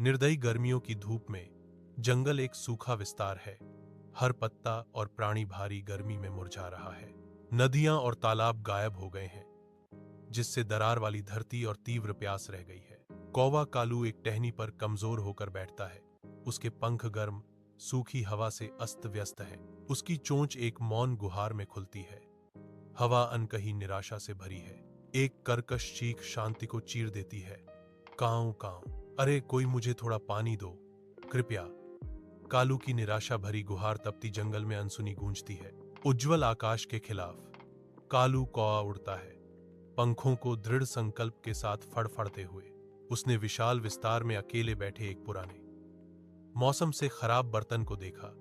निर्दयी गर्मियों की धूप में जंगल एक सूखा विस्तार है। हर पत्ता और प्राणी भारी गर्मी में मुरझा रहा है। नदियां और तालाब गायब हो गए हैं, जिससे दरार वाली धरती और तीव्र प्यास रह गई है। कौवा कालू एक टहनी पर कमजोर होकर बैठता है। उसके पंख गर्म सूखी हवा से अस्त व्यस्त है। उसकी चोंच एक मौन गुहार में खुलती है। हवा अनकही निराशा से भरी है। एक कर्कश चीख शांति को चीर देती है। काऊ काऊ, अरे कोई मुझे थोड़ा पानी दो, कृपया। कालू की निराशा भरी गुहार तपती जंगल में अनसुनी गूंजती है। उज्जवल आकाश के खिलाफ कालू कौवा उड़ता है, पंखों को दृढ़ संकल्प के साथ फड़फड़ते हुए। उसने विशाल विस्तार में अकेले बैठे एक पुराने मौसम से खराब बर्तन को देखा,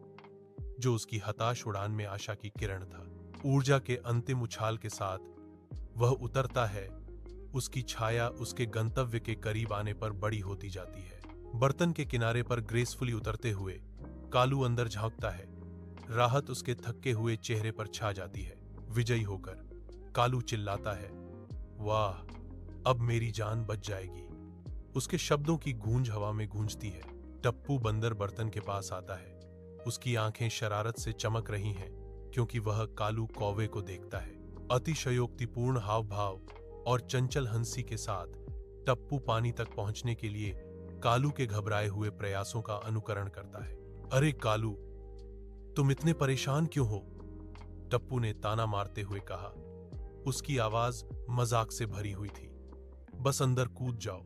जो उसकी हताश उड़ान में आशा की किरण था। ऊर्जा के अंतिम उछाल के साथ वह उतरता है। उसकी छाया उसके गंतव्य के करीब आने पर बड़ी होती जाती है। बर्तन के किनारे पर ग्रेसफुली उतरते हुए कालू अंदर झांकता है। राहत उसके थके हुए चेहरे पर छा जाती है। विजयी होकर कालू चिल्लाता है, वाह, अब मेरी जान बच जाएगी। उसके शब्दों की गूंज हवा में गूंजती है। टप्पू बंदर बर्तन के पास आता है। उसकी आंखें शरारत से चमक रही हैं, क्योंकि वह कालू कौवे को देखता है। अतिशयोक्तिपूर्ण हाव भाव और चंचल हंसी के साथ टप्पू पानी तक पहुंचने के लिए कालू के घबराए हुए प्रयासों का अनुकरण करता है। अरे कालू, तुम इतने परेशान क्यों हो? टप्पू ने ताना मारते हुए कहा। उसकी आवाज मजाक से भरी हुई थी। बस अंदर कूद जाओ,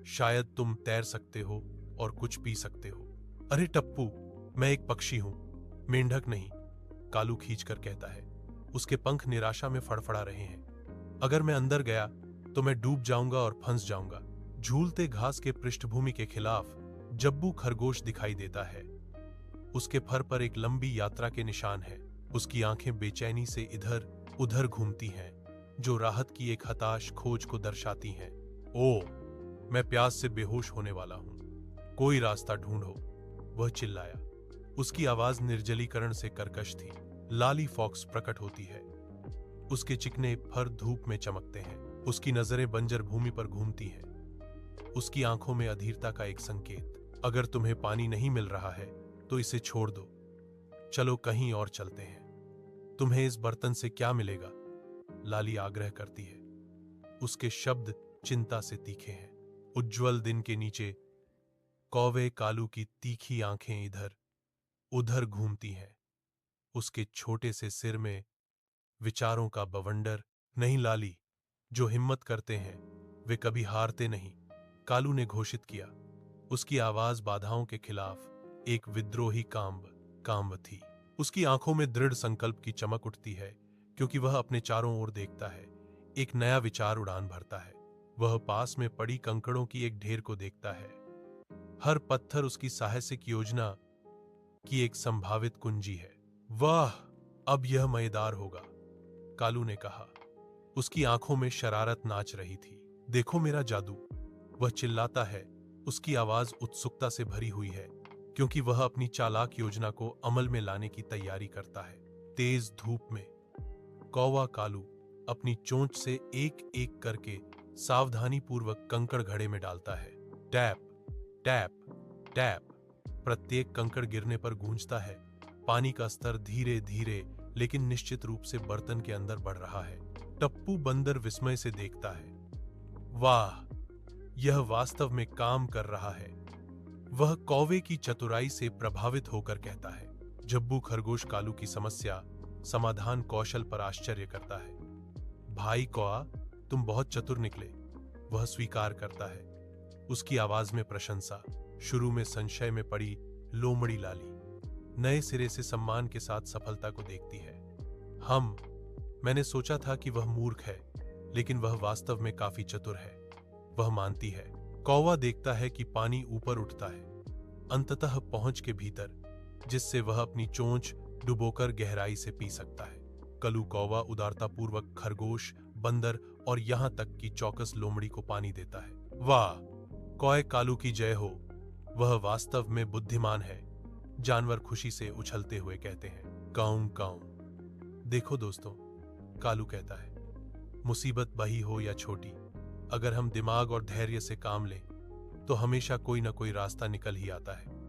शायद तुम तैर सकते हो और कुछ पी सकते हो। अरे टप्पू, मैं एक पक्षी हूं, मेंढक नहीं, कालू खींचकर कहता है। उसके पंख निराशा में फड़फड़ा रहे हैं। अगर मैं अंदर गया तो मैं डूब जाऊंगा और फंस जाऊंगा। झूलते घास के पृष्ठभूमि के खिलाफ जब्बू खरगोश दिखाई देता है। उसके फर पर एक लंबी यात्रा के निशान है। उसकी आंखें बेचैनी से इधर उधर घूमती हैं, जो राहत की एक हताश खोज को दर्शाती हैं। ओ, मैं प्यास से बेहोश होने वाला हूं, कोई रास्ता ढूंढो, वह चिल्लाया। उसकी आवाज निर्जलीकरण से कर्कश थी। लाली फॉक्स प्रकट होती है। उसके चिकने फर धूप में चमकते हैं। उसकी नजरें बंजर भूमि पर घूमती हैं। उसकी आंखों में अधीरता का एक संकेत। अगर तुम्हें पानी नहीं मिल रहा है तो इसे छोड़ दो, चलो कहीं और चलते हैं। तुम्हें इस बर्तन से क्या मिलेगा? लाली आग्रह करती है। उसके शब्द चिंता से तीखे हैं। उज्जवल दिन के नीचे कौवे कालू की तीखी आंखें इधर उधर घूमती हैं। उसके छोटे से सिर में विचारों का बवंडर। नहीं लाली, जो हिम्मत करते हैं वे कभी हारते नहीं, कालू ने घोषित किया। उसकी आवाज बाधाओं के खिलाफ एक विद्रोही काम्ब थी। उसकी आंखों में दृढ़ संकल्प की चमक उठती है, क्योंकि वह अपने चारों ओर देखता है। एक नया विचार उड़ान भरता है। वह पास में पड़ी कंकड़ों की एक ढेर को देखता है। हर पत्थर उसकी साहसिक योजना की एक संभावित कुंजी है। वाह, अब यह मजेदार होगा, कालू ने कहा। उसकी आंखों में शरारत नाच रही थी। देखो मेरा जादू, वह चिल्लाता है। उसकी आवाज उत्सुकता से भरी हुई है, क्योंकि वह अपनी चालाक योजना को अमल में लाने की तैयारी करता है। तेज धूप में कौवा कालू अपनी चोंच से एक एक करके सावधानीपूर्वक कंकड़ घड़े में डालता है। टैप टैप टैप, प्रत्येक कंकड़ गिरने पर गूंजता है। पानी का स्तर धीरे धीरे लेकिन निश्चित रूप से बर्तन के अंदर बढ़ रहा है। टप्पू बंदर विस्मय से देखता है। वाह, यह वास्तव में काम कर रहा है, वह कौवे की चतुराई से प्रभावित होकर कहता है। जब्बू खरगोश कालू की समस्या समाधान कौशल पर आश्चर्य करता है। भाई कौआ, तुम बहुत चतुर निकले, वह स्वीकार करता है। उसकी आवाज में प्रशंसा। शुरू में संशय में पड़ी लोमड़ी लाली नए सिरे से सम्मान के साथ सफलता को देखती है। मैंने सोचा था कि वह मूर्ख है, लेकिन वह वास्तव में काफी चतुर है, वह मानती है। कौवा देखता है कि पानी ऊपर उठता है, अंततः पहुंच के भीतर, जिससे वह अपनी चोंच डुबोकर गहराई से पी सकता है। कलू कौवा उदारतापूर्वक खरगोश, बंदर और यहां तक कि चौकस लोमड़ी को पानी देता है। वाह, कौए कालू की जय हो, वह वास्तव में बुद्धिमान है, जानवर खुशी से उछलते हुए कहते हैं। काऊ काऊ। देखो दोस्तों, कालू कहता है, मुसीबत बड़ी हो या छोटी, अगर हम दिमाग और धैर्य से काम लें तो हमेशा कोई ना कोई रास्ता निकल ही आता है।